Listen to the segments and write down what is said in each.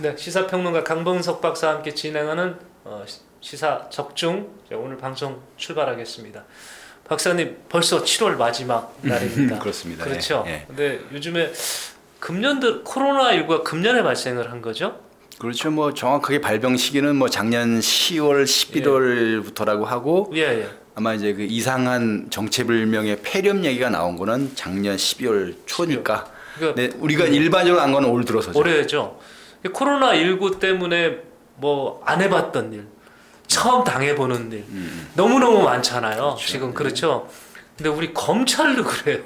네, 시사평론가 강범석 박사와 함께 진행하는 시사 적중 오늘 방송 출발하겠습니다. 박사님 벌써 7월 마지막 날입니다. 그렇습니다. 그렇죠. 예. 근데 요즘에 금년도 코로나19가 금년에 발생을 한 거죠? 그렇죠. 뭐 정확하게 발병 시기는 뭐 작년 10월, 11월부터라고 하고 예. 아마 이제 그 이상한 정체불명의 폐렴 얘기가 나온 거는 작년 12월 초니까. 그러니까 네, 우리가 일반적으로 안 거는 올 들어서죠. 올해죠. 코로나19 때문에 뭐 안 해봤던 일, 처음 당해보는 일 너무너무 많잖아요. 그렇죠. 지금 그렇죠. 근데 우리 검찰도 그래요.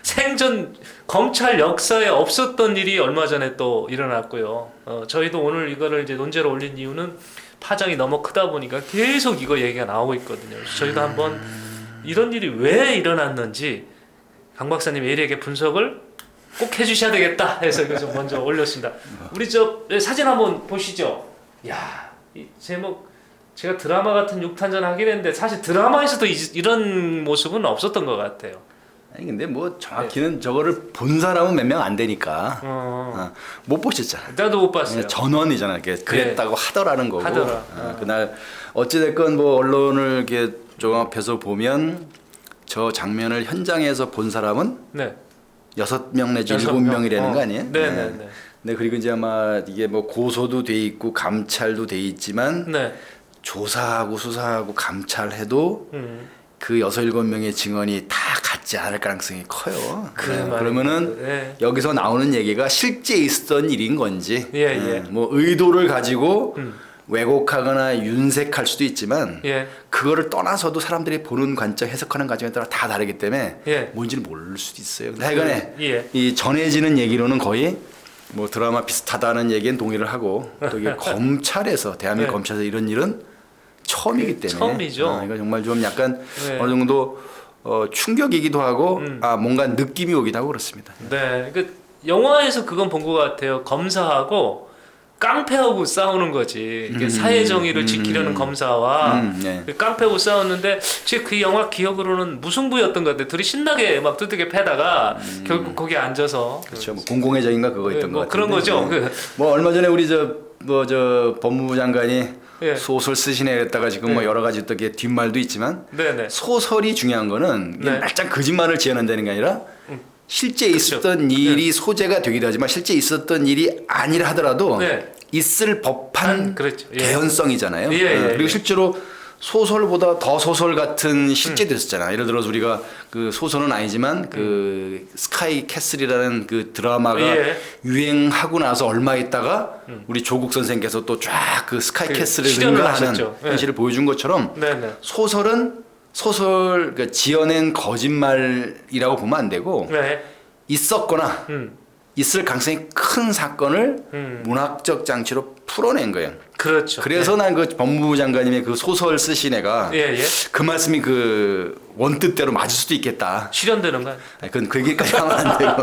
생전 검찰 역사에 없었던 일이 얼마 전에 또 일어났고요. 저희도 오늘 이거를 이제 논제로 올린 이유는 파장이 너무 크다 보니까 계속 이거 얘기가 나오고 있거든요. 저희도 한번 이런 일이 왜 일어났는지 강 박사님 예리하게 분석을 꼭 해주셔야 되겠다 해서 이거 좀 먼저 올렸습니다. 우리 저 사진 한번 보시죠. 야, 이 제목 제가 드라마 같은 육탄전 하긴 했는데 사실 드라마에서도 이런 모습은 없었던 것 같아요. 아니 근데 뭐 정확히는 저거를 본 사람은 몇 명 안 되니까 못 보셨잖아. 나도 못 봤어요. 전원이잖아. 이렇게 그랬다고 하더라는 거고. 하더라. 그날 어찌됐건 뭐 언론을 이렇게 종합해서 보면 저 장면을 현장에서 본 사람은 네. 6명 내지 6명. 7명이라는 거 아니에요? 네네네. 네, 그리고 이제 아마 이게 뭐 고소도 돼 있고 감찰도 돼 있지만 네. 조사하고 수사하고 감찰해도 그 6, 7명의 증언이 다 같지 않을 가능성이 커요. 그러면은 네. 여기서 나오는 얘기가 실제 있었던 일인 건지 예. 뭐 의도를 가지고 왜곡하거나 윤색할 수도 있지만 예. 그거를 떠나서도 사람들이 보는 관점, 해석하는 관점에 따라 다 다르기 때문에 예. 뭔지는 모를 수도 있어요. 하여간에 예. 이 전해지는 얘기로는 거의 뭐 드라마 비슷하다는 얘기엔 동의를 하고 또 이게 검찰에서 대한민국 네. 검찰에서 이런 일은 처음이기 때문에 처음이죠. 이거 정말 좀 약간 네. 어느 정도 충격이기도 하고 뭔가 느낌이 오기도 하고 그렇습니다. 네. 그 영화에서 그건 본 것 같아요. 검사하고 깡패하고 싸우는 거지. 이게 사회 정의를 지키려는 검사와 네. 그 깡패하고 싸웠는데 제 그 영화 기억으로는 무승부였던 것 같아요. 둘이 신나게 막 두들겨 패다가 결국 거기 앉아서 그렇죠. 뭐 공공의적인가 그거 있던 뭐 것 같은데. 그런 거죠. 네. 뭐 얼마 전에 우리 저 법무부 장관이 예. 소설 쓰시네 그랬다가 지금 뭐 여러 가지 또 이게 뒷말도 있지만 네네. 소설이 중요한 거는 이게 네. 말짱 거짓말을 지어낸다는 게 아니라 실제 있었던 일이 소재가 되기도 하지만 실제 있었던 일이 아니라 하더라도 네. 있을 법한 그렇죠. 예. 개연성이잖아요. 예. 그리고 실제로 소설보다 더 소설 같은 실제도 있었잖아. 예를 들어서 우리가 그 소설은 아니지만 그 스카이 캐슬이라는 그 드라마가 예. 유행하고 나서 얼마 있다가 우리 조국 선생께서 또 쫙 그 스카이 캐슬을 실현을 능가하는 하셨죠. 예. 현실을 보여준 것처럼 네네. 소설은 소설 그러니까 지어낸 거짓말이라고 보면 안 되고 네. 있었거나 있을 가능성이 큰 사건을 문학적 장치로 풀어낸 거예요. 그렇죠. 그래서 난 그 법무부 장관님의 그 소설 쓰신 애가 예. 그 말씀이 그 원뜻대로 맞을 수도 있겠다. 실현되는 거야. 아니, 그건 그 얘기까지 하면 안 되고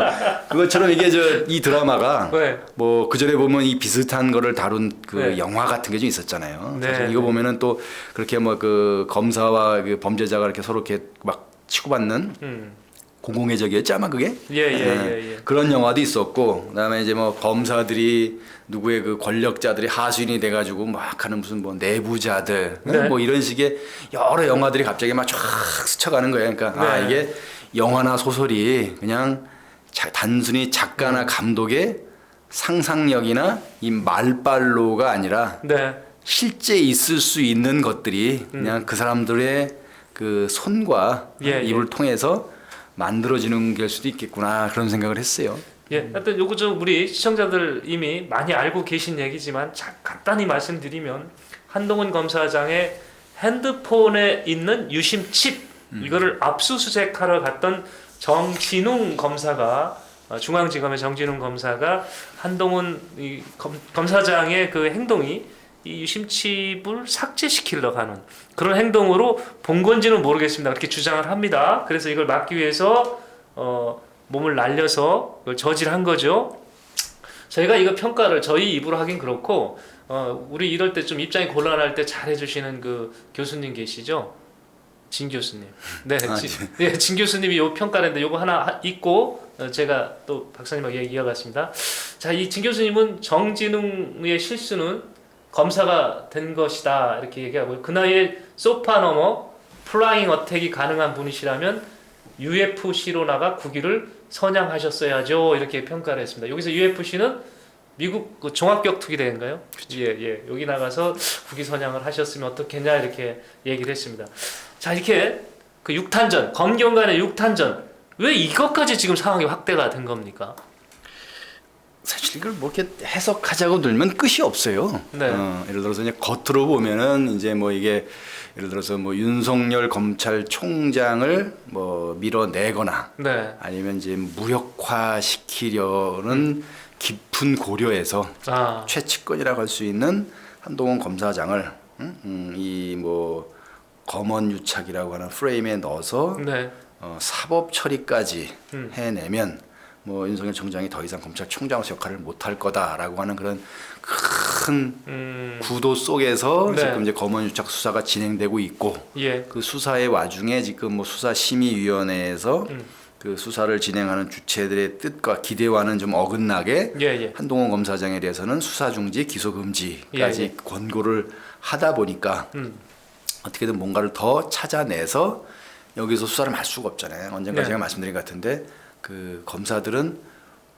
그것처럼 이게 이 드라마가 네. 뭐 그 전에 보면 이 비슷한 거를 다룬 그 네. 영화 같은 게 좀 있었잖아요. 네. 사실 이거 보면은 또 그렇게 뭐 그 검사와 그 범죄자가 이렇게 서로 이렇게 막 치고받는 공공의적이었지 아마 그게? 예. 그런 영화도 있었고 그다음에 이제 뭐 검사들이 누구의 그 권력자들이 하수인이 돼가지고 막 하는 무슨 뭐 내부자들 네. 뭐 이런 식의 여러 영화들이 갑자기 막 쫙 스쳐가는 거예요. 그러니까 네. 이게 영화나 소설이 그냥 단순히 작가나 감독의 상상력이나 이 말발로가 아니라 네. 실제 있을 수 있는 것들이 그냥 그 사람들의 그 손과 입을 통해서 만들어지는 게 수도 있겠구나 그런 생각을 했어요. 예, 하여튼 요거 좀 우리 시청자들 이미 많이 알고 계신 얘기지만 간단히 말씀드리면 한동훈 검사장의 핸드폰에 있는 유심 칩 이거를 압수수색하러 갔던 정진웅 검사가 중앙지검의 정진웅 검사가 한동훈 검사장의 그 행동이 이 유심칩을 삭제시키려고 하는 그런 행동으로 본 건지는 모르겠습니다. 그렇게 주장을 합니다. 그래서 이걸 막기 위해서 몸을 날려서 그걸 저질한 거죠. 저희가 이거 평가를 저희 입으로 하긴 그렇고 우리 이럴 때 좀 입장이 곤란할 때 잘해주시는 그 교수님 계시죠? 진 교수님. 네, 진 교수님이 요 평가를 했는데 요거 하나 읽고 제가 또 박사님하고 얘기 이어갔습니다. 자, 이 진 교수님은 정진웅의 실수는 검사가 된 것이다 이렇게 얘기하고 그 나이에 소파 넘어 플라잉 어택이 가능한 분이시라면 UFC로 나가 국위를 선양하셨어야죠 이렇게 평가를 했습니다. 여기서 UFC는 미국 그 종합격투기대인가요? 예. 여기 나가서 국위 선양을 하셨으면 어떻겠냐 이렇게 얘기를 했습니다. 자, 이렇게 그 6탄전 검경간의 6탄전 왜 이것까지 지금 상황이 확대가 된 겁니까? 사실 이걸 뭐 이렇게 해석하자고 들면 끝이 없어요. 네. 예를 들어서 이제 겉으로 보면은 이제 뭐 이게 예를 들어서 뭐 윤석열 검찰총장을 뭐 밀어내거나 네. 아니면 이제 무력화시키려는 깊은 고려에서 최측근이라고 할 수 있는 한동훈 검사장을 이 뭐 검언유착이라고 하는 프레임에 넣어서 네. 사법 처리까지 해내면 뭐 윤석열 총장이 더 이상 검찰총장으로서 역할을 못할 거다라고 하는 그런 큰 구도 속에서 네. 지금 이제 검언유착 수사가 진행되고 있고 예. 그 수사의 와중에 지금 뭐 수사심의위원회에서 그 수사를 진행하는 주체들의 뜻과 기대와는 좀 어긋나게 예. 한동훈 검사장에 대해서는 수사 중지, 기소 금지까지 예. 권고를 하다 보니까 어떻게든 뭔가를 더 찾아내서 여기서 수사를 할 수가 없잖아요. 언젠가 네. 제가 말씀드린 것 같은데 그 검사들은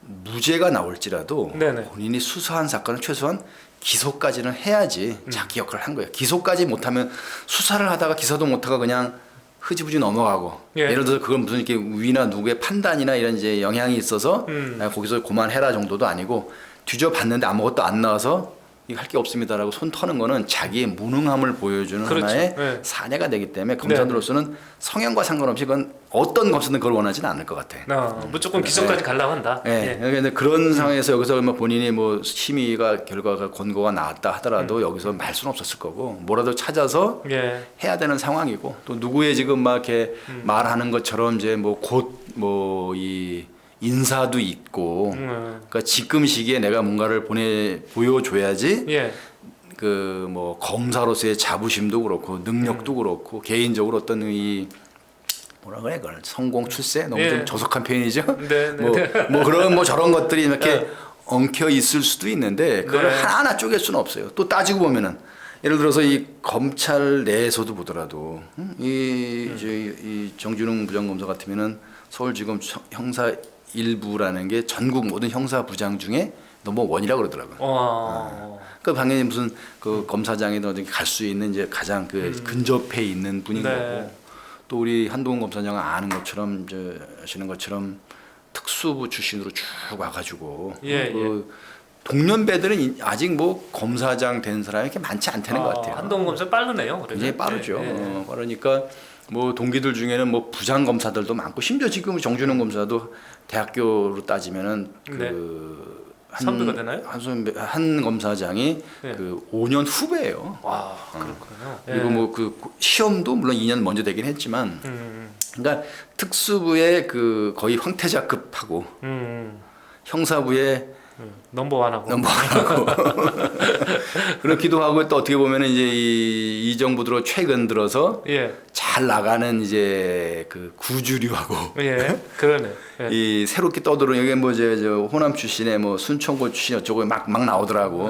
무죄가 나올지라도 네네. 본인이 수사한 사건은 최소한 기소까지는 해야지 자기 역할을 한 거예요. 기소까지 못하면 수사를 하다가 기소도 못하고 그냥 흐지부지 넘어가고 예. 예를 들어서 그건 무슨 이렇게 위나 누구의 판단이나 이런 이제 영향이 있어서 거기서 그만해라 정도도 아니고 뒤져봤는데 아무것도 안 나와서 이거 할 게 없습니다라고 손 터는 거는 자기의 무능함을 보여주는 그렇죠. 하나의 네. 사례가 되기 때문에 검사들로서는 성향과 상관없이 그건 어떤 검사든 그걸 원하지는 않을 것 같아. 무조건 기소까지 가려고 한다. 네. 그런데 그런 상황에서 여기서 뭐 본인이 뭐 심의가 결과가 권고가 나왔다 하더라도 여기서 말 수는 없었을 거고 뭐라도 찾아서 예. 해야 되는 상황이고 또 누구의 지금 막 이렇게 말하는 것처럼 이제 뭐 곧 뭐 이 인사도 있고 그러니까 지금 시기에 내가 뭔가를 보여줘야지 예. 그 뭐 검사로서의 자부심도 그렇고 능력도 그렇고 개인적으로 어떤 이 뭐라 그래 그걸 성공 출세 너무 예. 좀 조속한 표현이죠. 네. 뭐 그런 뭐 저런 것들이 이렇게 엉켜 있을 수도 있는데 그걸 네. 하나하나 쪼갤 수는 없어요. 또 따지고 보면은 예를 들어서 이 검찰 내에서도 보더라도 이 정준웅 부장검사 같으면은 서울지검 형사 1부라는 게 전국 모든 형사부장 중에 넘버 원이라고 그러더라고요. 그 당연히 무슨 그 검사장이든 어디 갈 수 있는 이제 가장 그 근접해 있는 분인 네. 거고 또 우리 한동훈 검사장은 아는 것처럼 아시는 것처럼 특수부 출신으로 쭉 와가지고 그 동년배들은 아직 뭐 검사장 된 사람이 이렇게 많지 않다는 것 같아요. 한동훈 검사 빠르네요. 굉장히 빠르죠. 네. 그러니까 뭐 동기들 중에는 뭐 부장 검사들도 많고 심지어 지금 정준영 검사도 대학교로 따지면은 선배가 되나요? 한 검사장이 네. 그 5년 후배예요. 와, 그렇군요. 그리고 뭐 그 시험도 물론 2년 먼저 되긴 했지만, 그러니까 특수부의 그 거의 황태자급하고 형사부의 넘버원하고 그렇기도 하고 또 어떻게 보면은 이제 이 정부 들어 최근 들어서 잘 나가는 이제 그 구주류하고 그러네. 이 새롭게 떠들어오는 여기 뭐 저 호남 출신의 뭐 순천고 출신 어쩌고 막 나오더라고.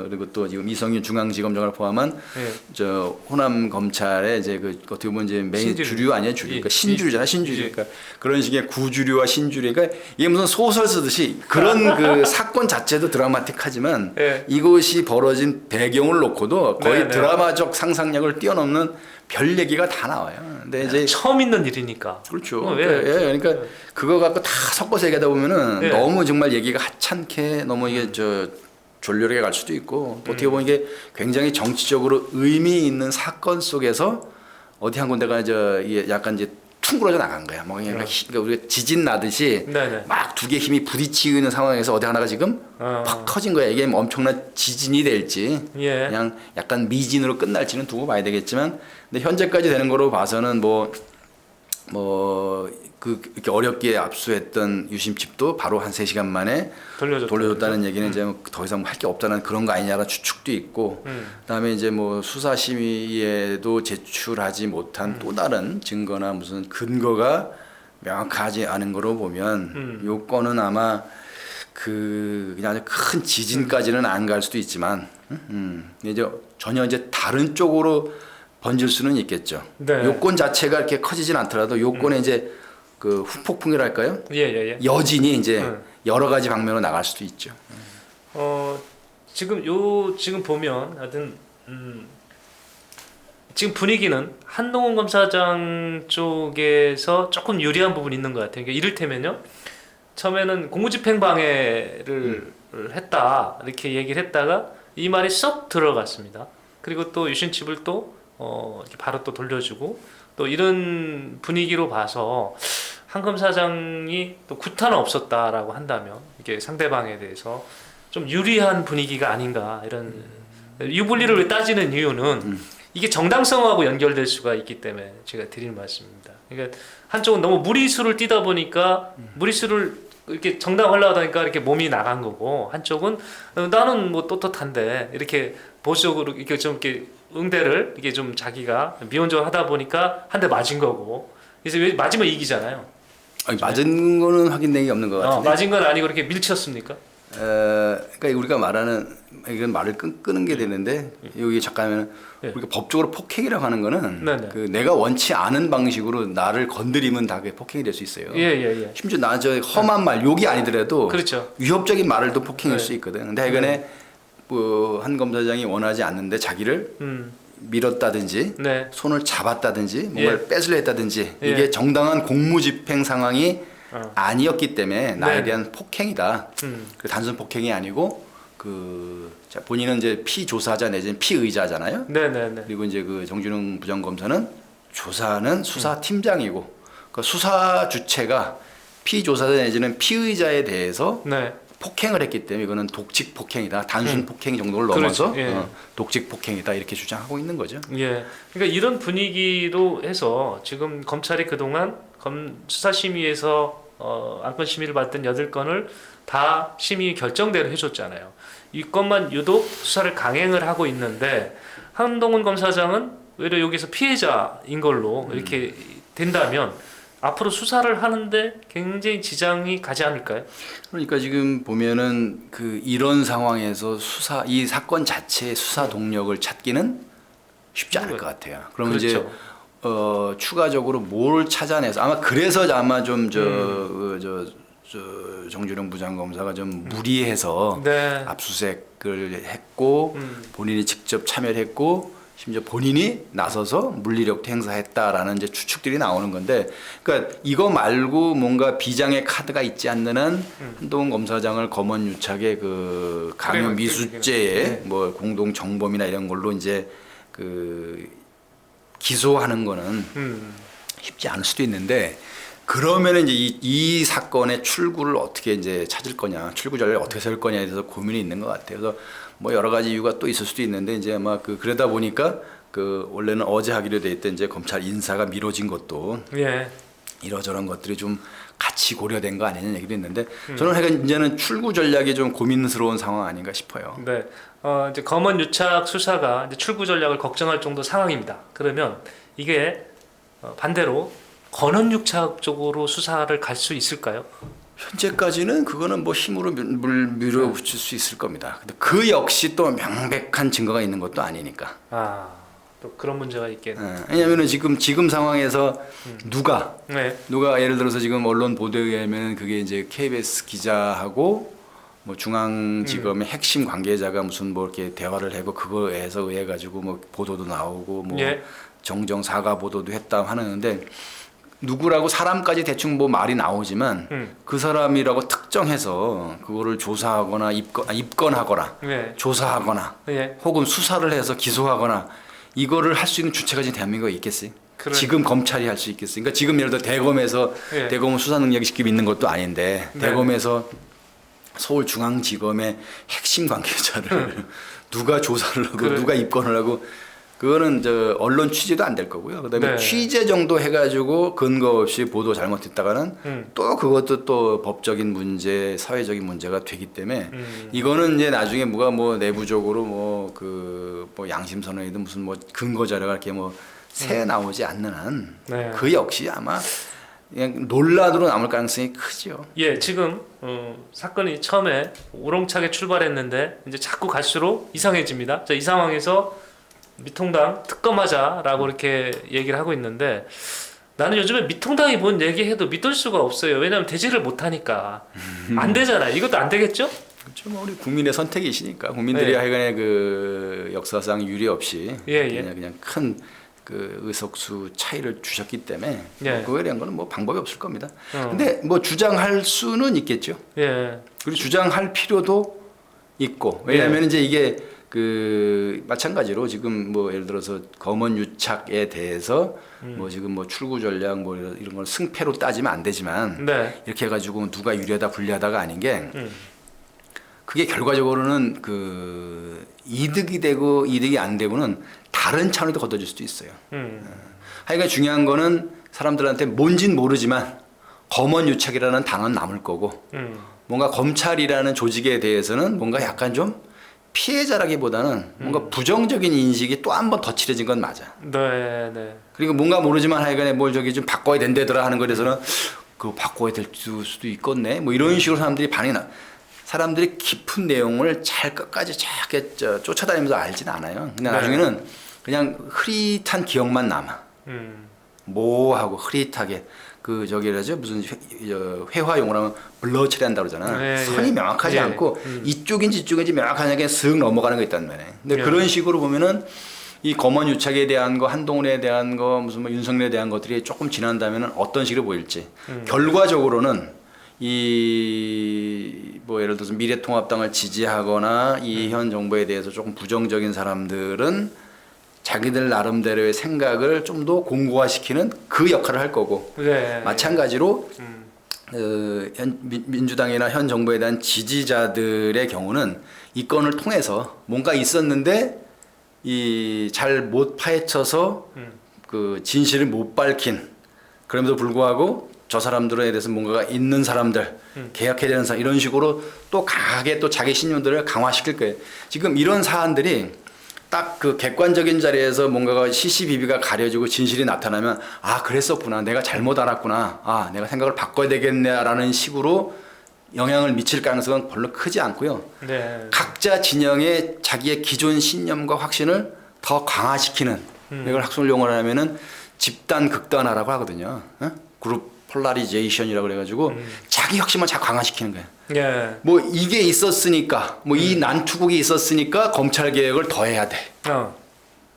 그리고 또 지금 이성윤 중앙지검장을 포함한 저 호남 검찰의 이제 그 어떻게 보면 이제 메인 주류 아니야 주류. 그러니까 신주류잖아 신주류. 그러니까 그런 식의 구주류와 신주류. 그러니까 이게 무슨 소설 쓰듯이 그런 그 사건 자체도 드라마틱하지만 이것이 벌어진 배경을 놓고도 거의 드라마적 상상력을 뛰어넘는 별 얘기가 다 나와요. 근데 이제 처음 있는 일이니까. 그렇죠. 그러니까 그거 갖고 다 섞어서 얘기하다 보면은 너무 정말 얘기가 하찮게 너무 이게 저 졸렬하게 갈 수도 있고 또 어떻게 보면 이게 굉장히 정치적으로 의미 있는 사건 속에서 어디 한 군데가 이제 약간 이제 퉁그러져 나간 거야. 뭐 그러니까 우리가 지진 나듯이 막 두 개 힘이 부딪히고 있는 상황에서 어디 하나가 지금 팍 터진 거야. 이게 엄청난 지진이 될지 그냥 약간 미진으로 끝날지는 두고 봐야 되겠지만, 근데 현재까지 되는 거로 봐서는 이렇게 어렵게 압수했던 유심칩도 바로 한 3시간 만에 돌려줬다는 얘기는 이제 더 이상 할 게 없다는 그런 거 아니냐라는 추측도 있고, 그다음에 이제 뭐 수사심의에도 제출하지 못한 또 다른 증거나 무슨 근거가 명확하지 않은 거로 보면 요건은 아마 그냥 아주 큰 지진까지는 안 갈 수도 있지만 이제 전혀 이제 다른 쪽으로 번질 수는 있겠죠. 네. 요건 자체가 이렇게 커지진 않더라도 요건에 이제 그 후폭풍이랄까요? 예. 여진이 이제 여러 가지 방면으로 나갈 수도 있죠. 지금 보면 하여튼 지금 분위기는 한동훈 검사장 쪽에서 조금 유리한 부분이 있는 것 같아요. 그러니까 이를테면요, 처음에는 공무집행방해를 했다 이렇게 얘기를 했다가 이 말이 쏙 들어갔습니다. 그리고 또 유신칩을 또 이렇게 바로 또 돌려주고 또 이런 분위기로 봐서 한 검사장이 또 구타는 없었다라고 한다면 이게 상대방에 대해서 좀 유리한 분위기가 아닌가 이런 유불리를 왜 따지는 이유는 이게 정당성하고 연결될 수가 있기 때문에 제가 드리는 말씀입니다. 그러니까 한쪽은 너무 무리수를 띄다 보니까 무리수를 이렇게 정당하려고 하니까 이렇게 몸이 나간 거고 한쪽은 나는 뭐 떳떳한데 이렇게 보수적으로 이렇게 좀 이렇게 응대를 이게 좀 자기가 미온적으로 하다 보니까 한 대 맞은 거고 그래서 왜 맞으면 이기잖아요. 아니, 맞은 거는 확인된 게 없는 것 같은데. 맞은 건 아니고 이렇게 밀쳤습니까? 그러니까 우리가 말하는 이건 말을 끄는 게 되는데 여기 잠깐만 우리가 법적으로 폭행이라고 하는 거는 그 내가 원치 않은 방식으로 나를 건드리면 다 그게 폭행이 될 수 있어요. 예. 심지어 나 저 험한 말 욕이 아니더라도 그렇죠. 위협적인 말을도 폭행일 수 있거든. 근데 이번에 한 검사장이 원하지 않는데 자기를 밀었다든지 손을 잡았다든지 뭔가를 뺏으려 했다든지 이게 정당한 공무집행 상황이 아니었기 때문에 나에 대한 폭행이다. 그 단순 폭행이 아니고 본인은 이제 피조사자 내지는 피의자잖아요. 네네네. 그리고 이제 그 정준영 부장검사는 조사는 수사팀장이고 그 수사 주체가 피조사자 내지는 피의자에 대해서 폭행을 했기 때문에 이거는 독직 폭행이다. 단순 폭행 정도를 넘어서 그렇죠. 독직 폭행이다 이렇게 주장하고 있는 거죠. 예. 그러니까 이런 분위기로 해서 지금 검찰이 그동안 수사심의에서 안건 심의를 받던 8건을 다 심의 결정대로 해줬잖아요. 이 건만 유독 수사를 강행을 하고 있는데 한동훈 검사장은 오히려 여기서 피해자인 걸로 이렇게 된다면 앞으로 수사를 하는데 굉장히 지장이 가지 않을까요? 그러니까 지금 보면은 이런 상황에서 이 사건 자체의 수사 동력을 찾기는 쉽지 않을 것 같아요. 그러면 그렇죠. 이제 추가적으로 뭘 찾아내서 아마 그래서 아마 좀 정준영 부장검사가 좀 무리해서 압수수색을 했고 본인이 직접 참여를 했고 심지어 본인이 나서서 물리력도 행사했다라는 이제 추측들이 나오는 건데, 그러니까 이거 말고 뭔가 비장의 카드가 있지 않는 한 한동훈 검사장을 검언유착의 그 강요 미수죄에 뭐 공동 정범이나 이런 걸로 이제 기소하는 거는 쉽지 않을 수도 있는데, 그러면은 이제 이 사건의 출구를 어떻게 이제 찾을 거냐, 출구 전략을 어떻게 세울 거냐에 대해서 고민이 있는 것 같아요. 그래서 뭐 여러 가지 이유가 또 있을 수도 있는데 이제 아마 그러다 보니까 원래는 어제 하기로 돼 있던 이제 검찰 인사가 미뤄진 것도 이러저런 것들이 좀 같이 고려된 거 아니냐는 얘기도 있는데 저는 이제는 출구 전략이 좀 고민스러운 상황 아닌가 싶어요. 네. 이제 검언 유착 수사가 이제 출구 전략을 걱정할 정도 상황입니다. 그러면 이게 반대로 권한 유착 쪽으로 수사를 갈 수 있을까요? 현재까지는 그거는 뭐 힘으로 밀어붙일 수 있을 겁니다. 근데 그 역시 또 명백한 증거가 있는 것도 아니니까. 또 그런 문제가 있겠네요. 왜냐하면은 지금 상황에서 누가 예를 들어서 지금 언론 보도에 의하면 그게 이제 KBS 기자하고 뭐 중앙지검의 핵심 관계자가 무슨 뭐 이렇게 대화를 하고 그거에 의해 가지고 뭐 보도도 나오고 뭐 정정 사과 보도도 했다 하는데. 누구라고 사람까지 대충 뭐 말이 나오지만 그 사람이라고 특정해서 그거를 조사하거나 입건하거나 조사하거나 혹은 수사를 해서 기소하거나 이거를 할 수 있는 주체가 지금 대한민국에 있겠어요? 지금 검찰이 할 수 있겠어요? 그러니까 지금 예를 들어 대검에서 대검은 수사 능력이 지금 있는 것도 아닌데 대검에서 서울중앙지검의 핵심 관계자를 누가 조사를 하고 누가 입건을 하고 그거는 언론 취재도 안 될 거고요. 그다음에 취재 정도 해가지고 근거 없이 보도 잘못했다가는 또 그것도 또 법적인 문제, 사회적인 문제가 되기 때문에 이거는 이제 나중에 뭐 내부적으로 뭐 양심 선언이든 무슨 뭐 근거 자료가 이렇게 뭐 새 나오지 않는 한 그 역시 아마 그냥 논란으로 남을 가능성이 크죠. 예, 지금 사건이 처음에 우렁차게 출발했는데 이제 자꾸 갈수록 이상해집니다. 자, 이 상황에서 미통당 특검하자라고 이렇게 얘기를 하고 있는데 나는 요즘에 미통당이 뭔 얘기해도 믿을 수가 없어요. 왜냐하면 대지를 못하니까 안 되잖아요. 이것도 안 되겠죠? 그렇죠. 뭐 우리 국민의 선택이시니까 국민들이 네. 하여간에 그 역사상 유례 없이 예, 그냥 큰 그 의석수 차이를 주셨기 때문에 예. 뭐 그거에 대한 거는 뭐 방법이 없을 겁니다. 어. 근데 뭐 주장할 수는 있겠죠. 예. 그리고 주장할 필요도 있고 왜냐하면 이제 이게 그 마찬가지로 지금 뭐 예를 들어서 검언 유착에 대해서 뭐 지금 뭐 출구 전략 뭐 이런 걸 승패로 따지면 안 되지만 네. 이렇게 해가지고 누가 유리하다 불리하다가 아닌 게 그게 결과적으로는 그 이득이 되고 이득이 안 되고는 다른 차원에도 걷어질 수도 있어요. 하여간 중요한 거는 사람들한테 뭔진 모르지만 검언 유착이라는 단어는 남을 거고 뭔가 검찰이라는 조직에 대해서는 뭔가 약간 좀 피해자라기보다는 뭔가 부정적인 인식이 또 한 번 더 칠해진 건 맞아. 네, 네. 그리고 뭔가 모르지만 하여간에 뭘 저기 좀 바꿔야 된다더라 하는 거에 대해서는 그거 바꿔야 될 수도 있겠네. 뭐 이런 식으로 사람들이 반응이 나. 사람들이 깊은 내용을 잘 끝까지 쫙 쫓아다니면서 알진 않아요. 근데 나중에는 그냥 흐릿한 기억만 남아. 모호하고 흐릿하게 그 저기라죠 무슨 회화 용어로 하면 블러 처리한다 그러잖아. 네, 선이 예. 명확하지 예. 않고 이쪽인지 이쪽인지 명확하게 쓱 넘어가는 거 있단 말이에요. 근데 예. 그런 식으로 보면은 이 검언 유착에 대한 거, 한동훈에 대한 거, 무슨 뭐 윤석열에 대한 것들이 조금 지난다면은 어떤 식으로 보일지. 결과적으로는 이 뭐 예를 들어서 미래통합당을 지지하거나 이 현 정부에 대해서 조금 부정적인 사람들은 자기들 나름대로의 생각을 좀 더 공고화시키는 그 역할을 할 거고 네. 마찬가지로 민주당이나 현 정부에 대한 지지자들의 경우는 이 건을 통해서 뭔가 있었는데 이 잘 못 파헤쳐서 그 진실을 못 밝힌 그럼에도 불구하고 저 사람들에 대해서 뭔가가 있는 사람들 계약해야 되는 사람 이런 식으로 또 강하게 또 자기 신념들을 강화시킬 거예요. 지금 이런 사안들이 딱 그 객관적인 자리에서 뭔가가 시시비비가 가려지고 진실이 나타나면 아 그랬었구나 내가 잘못 알았구나 아 내가 생각을 바꿔야 되겠네라는 식으로 영향을 미칠 가능성은 별로 크지 않고요. 네. 각자 진영의 자기의 기존 신념과 확신을 더 강화시키는 이걸 학술 용어로 하면은 집단 극단화라고 하거든요. 어? 그룹 폴라리제이션이라고 그래가지고 자기 확신만 자꾸 강화시키는 거예요. 예. 뭐 이게 있었으니까 뭐 이 난투국이 있었으니까 검찰 개혁을 더 해야 돼.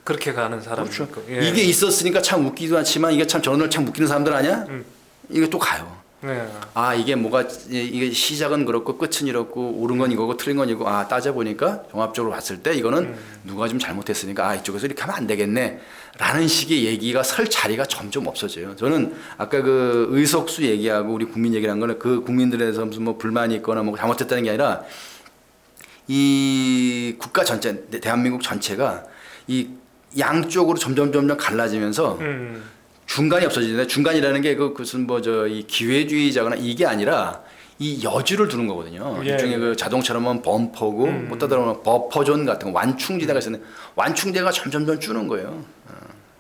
그렇게 가는 사람. 그렇죠. 예. 이게 있었으니까 참 웃기도 않지만 이게 참 저놈들 참 웃기는 사람들 아니야? 이게 또 가요. 네. 아 이게 뭐가 이게 시작은 그렇고 끝은 이렇고 옳은 건 이거고 틀린 건 이거 아 따져 보니까 종합적으로 봤을 때 이거는 누가 좀 잘못했으니까 아 이쪽에서 이렇게 하면 안 되겠네 라는 식의 얘기가 설 자리가 점점 없어져요. 저는 아까 그 의석수 얘기하고 우리 국민 얘기란 거는 그 국민들에서 무슨 뭐 불만이 있거나 뭐 잘못했다는 게 아니라 이 국가 전체 대한민국 전체가 이 양쪽으로 점점 갈라지면서 중간이 없어지는데 중간이라는 게 그 무슨 뭐 저 이 기회주의자거나 이게 아니라 이 여지를 두는 거거든요. 예. 일종의 그 자동차라면 범퍼고 못 따라오면 버퍼존 같은 거 완충지대가 있었는데 완충대가 점점 주는 거예요.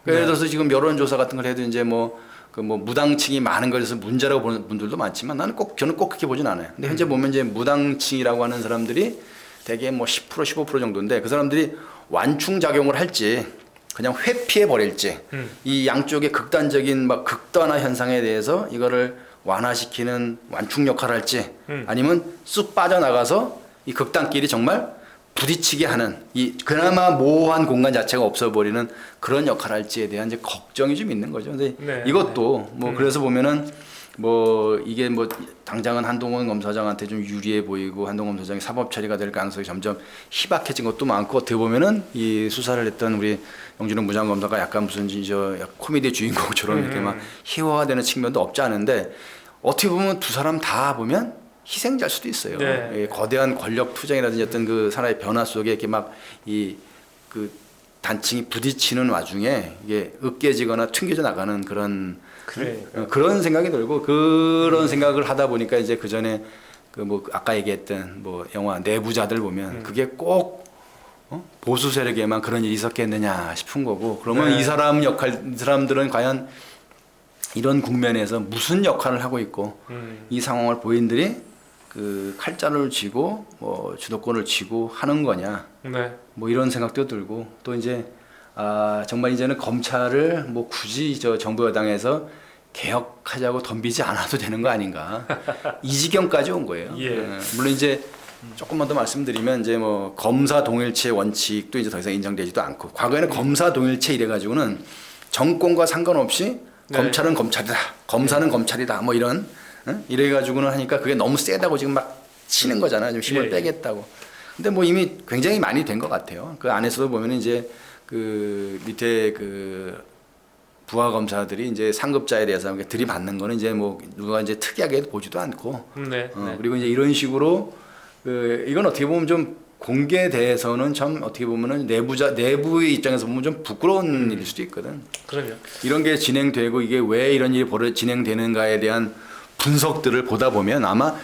예를 들어서 지금 여론조사 같은 걸 해도 이제 뭐 그 뭐 무당층이 많은 것에서 문제라고 보는 분들도 많지만 저는 꼭 그렇게 보진 않아요. 근데 현재 보면 이제 무당층이라고 하는 사람들이 대개 뭐 10% 15% 정도인데 그 사람들이 완충 작용을 할지 그냥 회피해 버릴지 이 양쪽의 극단적인 막 극단화 현상에 대해서 이거를 완화시키는 완충 역할을 할지 아니면 쑥 빠져나가서 이 극단끼리 정말 부딪히게 하는 이 그나마 모호한 공간 자체가 없어버리는 그런 역할을 할지에 대한 이제 걱정이 좀 있는 거죠. 근데 네. 이것도 뭐 그래서 보면은 뭐 이게 뭐 당장은 한동훈 검사장한테 좀 유리해 보이고 한동훈 검사장이 사법 처리가 될 가능성이 점점 희박해진 것도 많고 어떻게 보면은 이 수사를 했던 우리 영준호 부장검사가 약간 무슨 저 코미디 주인공처럼 이렇게 막 희화화되는 측면도 없지 않은데 어떻게 보면 두 사람 다 보면 희생자일 수도 있어요. 네. 예, 거대한 권력 투쟁이라든지 어떤 그 사나의 변화 속에 이렇게 막 이 그 단층이 부딪히는 와중에 이게 으깨지거나 튕겨져 나가는 그런 그런 생각이 들고 그런 생각을 하다 보니까 이제 그 전에 그 뭐 아까 얘기했던 뭐 영화 내부자들 보면 그게 꼭 보수 세력에만 그런 일이 있었겠느냐 싶은 거고 그러면 네. 이 사람들은 과연 이런 국면에서 무슨 역할을 하고 있고 이 상황을 본인들이 그 칼자루를 쥐고 뭐 주도권을 쥐고 하는 거냐 네. 뭐 이런 생각도 들고 또 이제 정말 이제는 검찰을 뭐 굳이 저 정부 여당에서 개혁하자고 덤비지 않아도 되는 거 아닌가 이 지경까지 온 거예요. 예. 물론 이제 조금만 더 말씀드리면 이제 뭐 검사 동일체 원칙도 이제 더 이상 인정되지도 않고 과거에는 검사 동일체 이래가지고는 정권과 상관없이 네. 검찰은 검찰이다, 검사는 검찰이다, 뭐 이런 이래가지고는 하니까 그게 너무 세다고 지금 막 치는 거잖아요. 좀 힘을 예, 예. 빼겠다고. 근데 뭐 이미 굉장히 많이 된 것 같아요. 그 안에서도 보면 이제 그 밑에 그 부하 검사들이 이제 상급자에 대해서 들이받는 거는 이제 뭐 누가 이제 특이하게 보지도 않고, 네. 네. 그리고 이제 이런 식으로 그 이건 어떻게 보면 좀 공개돼서는 참 어떻게 보면은 내부의 입장에서 보면 좀 부끄러운 일일 수도 있거든. 그럼요. 이런 게 진행되고 이게 왜 이런 일이 진행되는가에 대한 분석들을 보다 보면 아마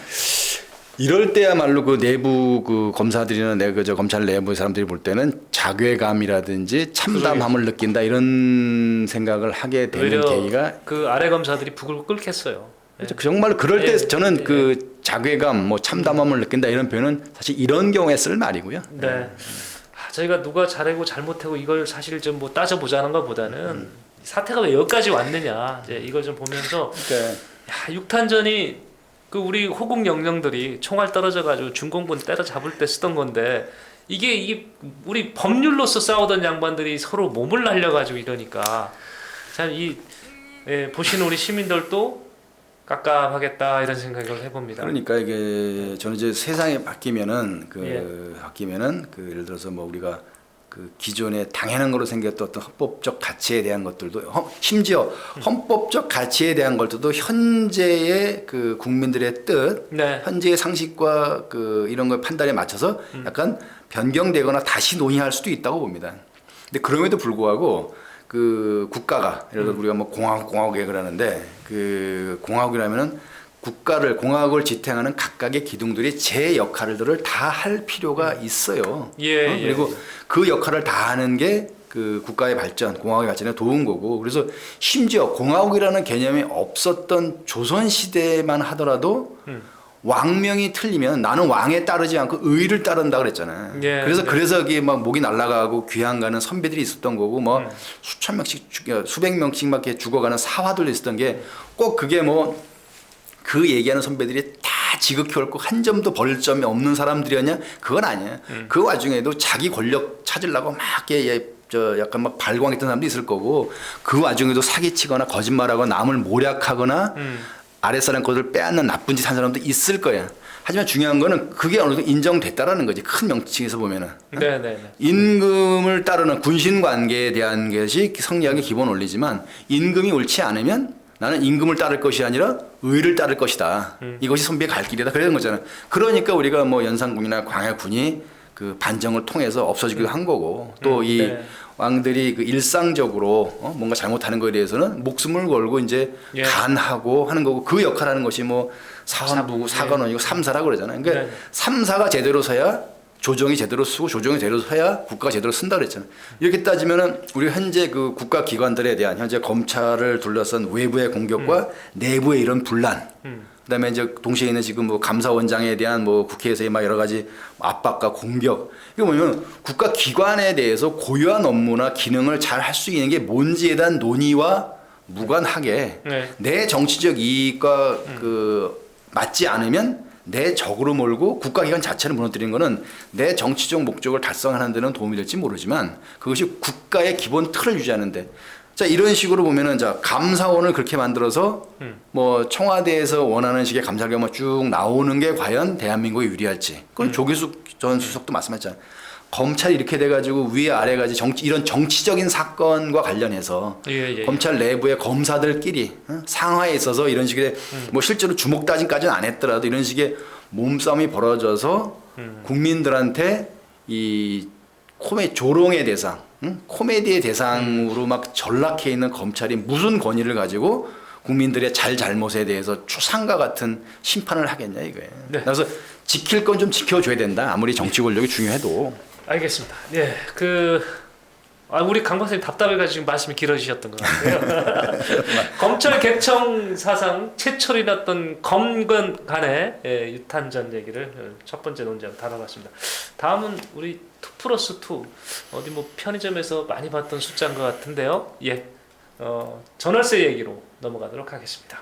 이럴 때야말로 그 내부 그 검사들이나 저 검찰 내부 사람들이 볼 때는 자괴감이라든지 참담함을 느낀다 이런 생각을 하게 되는 계기가 그 아래 검사들이 북을 끓겠어요. 그렇죠. 정말 그럴 때 예. 저는 예. 그 자괴감, 뭐 참담함을 느낀다 이런 표현은 사실 이런 경우에 쓸 말이고요. 네. 저희가 누가 잘하고 잘못하고 이걸 사실 좀 뭐 따져보자는 것보다는 사태가 왜 여기까지 왔느냐 이제 이걸 좀 보면서 그러니까 야, 6탄전이 그 우리 호국 영령들이 총알 떨어져가지고 중공군 때려잡을 때 쓰던 건데 이게 우리 법률로서 싸우던 양반들이 서로 몸을 날려가지고 이러니까 참 보시는 우리 시민들도 깝깝하겠다 이런 생각을 해봅니다. 그러니까 이게 저는 이제 세상이 바뀌면은 예. 바뀌면은 그 예를 들어서 뭐 우리가 그 기존에 당연한 거로 생겼던 어떤 헌법적 가치에 대한 것들도 심지어 헌법적 가치에 대한 것들도 현재의 그 국민들의 뜻, 네. 현재의 상식과 그 이런 걸 판단에 맞춰서 약간 변경되거나 다시 논의할 수도 있다고 봅니다. 근데 그럼에도 불구하고 그 국가가 예를 들어 우리가 뭐 공화국에 그러는데 그 공화국이라면은 공화국을 지탱하는 각각의 기둥들이 제 역할들을 다 할 필요가 있어요. 예, 그리고 그 역할을 다 하는 게 그 국가의 발전, 공화국의 발전에 도운 거고. 그래서 심지어 공화국이라는 개념이 없었던 조선 시대만 하더라도 왕명이 틀리면 나는 왕에 따르지 않고 의를 따른다 그랬잖아요. 예, 그래서 이게 막 목이 날아가고 귀양 가는 선비들이 있었던 거고 뭐 수천 명씩 수백 명씩 막 이렇게 죽어가는 사화들도 있었던 게 꼭 그게 뭐 그 얘기하는 선배들이 다 지극히 옳고 한 점도 벌점이 없는 사람들이었냐? 그건 아니에요. 그 와중에도 자기 권력 찾으려고 막 약간 막 발광했던 사람도 있을 거고 그 와중에도 사기치거나 거짓말하거나 남을 모략하거나 아랫사람 것을 빼앗는 나쁜 짓 한 사람도 있을 거야. 하지만 중요한 거는 그게 어느 정도 인정됐다라는 거지. 큰 명칭에서 보면은. 네. 임금을 따르는 군신 관계에 대한 것이 성리학의 기본 원리지만 임금이 옳지 않으면 나는 임금을 따를 것이 아니라 의를 따를 것이다. 이것이 선비의 갈 길이다. 그런 거잖아요. 그러니까 우리가 뭐 연산군이나 광해군이 그 반정을 통해서 없어지기도 한 거고 또 이 네. 왕들이 그 일상적으로 뭔가 잘못하는 거에 대해서는 목숨을 걸고 이제 예. 간하고 하는 거고 그 역할을 하는 것이 뭐 사관부고 사관원이고 삼사라고 그러잖아요. 그러니까 네. 삼사가 제대로 서야 조정이 제대로 쓰고 조정이 제대로 서야 국가가 제대로 쓴다 그랬잖아요. 이렇게 따지면은 우리 현재 그 국가 기관들에 대한 현재 검찰을 둘러싼 외부의 공격과 내부의 이런 분란, 그다음에 이제 동시에 있는 지금 뭐 감사원장에 대한 뭐 국회에서의 막 여러 가지 압박과 공격. 이거 뭐냐면 국가 기관에 대해서 고유한 업무나 기능을 잘 할 수 있는 게 뭔지에 대한 논의와 무관하게 네. 내 정치적 이익과 그 맞지 않으면 내 적으로 몰고 국가기관 자체를 무너뜨리는 것은 내 정치적 목적을 달성하는 데는 도움이 될지 모르지만 그것이 국가의 기본 틀을 유지하는데 자 이런 식으로 보면은 자 감사원을 그렇게 만들어서 뭐 청와대에서 원하는 식의 감사 결과만 쭉 나오는 게 과연 대한민국에 유리할지 그건 조규숙 전 수석도 말씀했잖아요. 검찰이 이렇게 돼가지고 위에 아래까지 이런 정치적인 사건과 관련해서 예. 검찰 내부의 검사들끼리 상하에 있어서 이런 식의 뭐 실제로 주먹 다짐까지는 안 했더라도 이런 식의 몸싸움이 벌어져서 국민들한테 이 조롱의 대상, 코미디의 대상으로 막 전락해 있는 검찰이 무슨 권위를 가지고 국민들의 잘못에 대해서 추상과 같은 심판을 하겠냐 이거예요. 네. 그래서 지킬 건 좀 지켜줘야 된다. 아무리 정치 권력이 중요해도. 알겠습니다. 예, 우리 강 박사님 답답해가지고 지금 말씀이 길어지셨던 것 같아요. 검찰 개청 사상 최초로 일어났던 검건 간의 유탄전 얘기를 첫 번째 논제로 다뤄봤습니다. 다음은 우리 2+2 어디 뭐 편의점에서 많이 봤던 숫자인 것 같은데요. 전월세 얘기로 넘어가도록 하겠습니다.